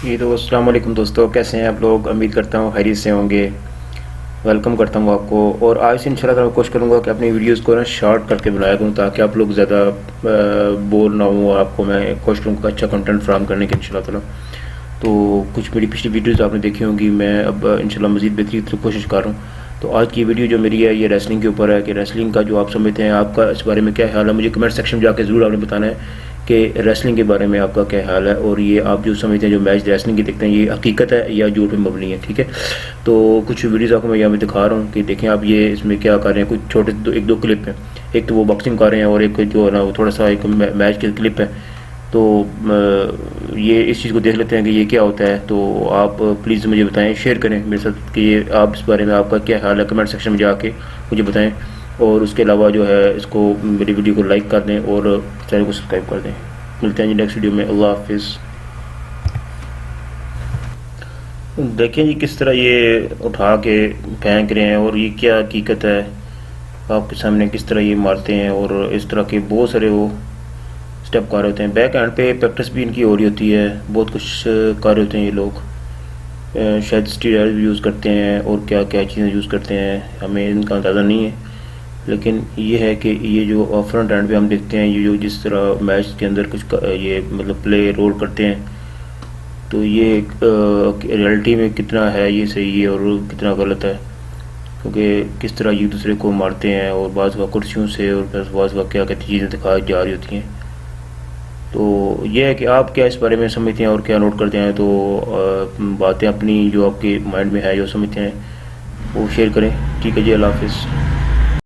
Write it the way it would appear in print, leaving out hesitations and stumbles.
جی تو السلام علیکم دوستو، کیسے ہیں آپ لوگ؟ امید کرتا ہوں خیریت سے ہوں گے۔ ویلکم کرتا ہوں آپ کو، اور آج سے انشاءاللہ تعالیٰ کوشش کروں گا کہ اپنی ویڈیوز کو نا شارٹ کر کے بنایا کروں تاکہ آپ لوگ زیادہ بور نہ ہوں، اور آپ کو میں کوشش کروں گا اچھا کنٹینٹ فراہم کرنے کی انشاءاللہ تعالیٰ۔ تو کچھ میری پچھلی ویڈیوز آپ نے دیکھی ہوں گی، میں اب انشاءاللہ مزید بہتری کی کوشش کر رہا ہوں۔ تو آج کی ویڈیو جو میری ہے یہ ریسلنگ کے اوپر ہے کہ ریسلنگ کا جو آپ سمجھتے ہیں، آپ کا اس بارے میں کیا خیال ہے؟ مجھے کمنٹ سیکشن میں جا کے ضرور آپ نے بتانا ہے کہ ریسلنگ کے بارے میں آپ کا کیا خیال ہے، اور یہ آپ جو سمجھتے ہیں جو میچ ریسلنگ کی دیکھتے ہیں یہ حقیقت ہے یا جھوٹ پہ مبنی ہے، ٹھیک ہے؟ تو کچھ ویڈیوز آپ کو میں یہاں پہ دکھا رہا ہوں کہ دیکھیں آپ یہ اس میں کیا کر رہے ہیں۔ کچھ چھوٹے ایک دو کلپ ہیں، ایک تو وہ باکسنگ کر رہے ہیں اور ایک جو ہے نا وہ تھوڑا سا ایک میچ کے کلپ ہے۔ تو یہ اس چیز کو دیکھ لیتے ہیں کہ یہ کیا ہوتا ہے۔ تو آپ پلیز مجھے بتائیں، شیئر کریں میرے ساتھ کہ یہ آپ اس بارے میں آپ کا کیا خیال ہے، کمنٹ سیکشن میں جا کے مجھے بتائیں۔ اور اس کے علاوہ جو ہے اس کو میری ویڈیو کو لائک کر دیں اور چینل کو سبسکرائب کر دیں۔ ملتے ہیں جی نیکسٹ ویڈیو میں، اللہ حافظ۔ دیکھیں جی کس طرح یہ اٹھا کے پھینک رہے ہیں، اور یہ کیا حقیقت ہے آپ کے سامنے، کس طرح یہ مارتے ہیں، اور اس طرح کے بہت سارے وہ اسٹیپ کر رہے ہوتے ہیں۔ بیک ہینڈ پہ پریکٹس بھی ان کی ہو رہی ہوتی ہے، بہت کچھ کر رہے ہوتے ہیں یہ لوگ۔ شاید اسٹیرائڈ بھی یوز کرتے ہیں اور کیا کیا چیزیں یوز کرتے ہیں، ہمیں ان کا اندازہ نہیں ہے، لیکن یہ ہے کہ یہ جو فرنٹ اینڈ پہ ہم دیکھتے ہیں یہ جو جس طرح میچ کے اندر کچھ یہ مطلب پلے رول کرتے ہیں، تو یہ ریئلٹی میں کتنا ہے یہ صحیح ہے اور کتنا غلط ہے، کیونکہ کس طرح ایک دوسرے کو مارتے ہیں، اور بعض کا کرسیوں سے اور بعض کا کیا کہتی چیزیں دکھائی جا رہی ہوتی ہیں۔ تو یہ ہے کہ آپ کیا اس بارے میں سمجھتے ہیں اور کیا نوٹ کرتے ہیں، تو باتیں اپنی جو آپ کے مائنڈ میں ہے جو سمجھتے ہیں وہ شیئر کریں، ٹھیک ہے جی، اللہ حافظ۔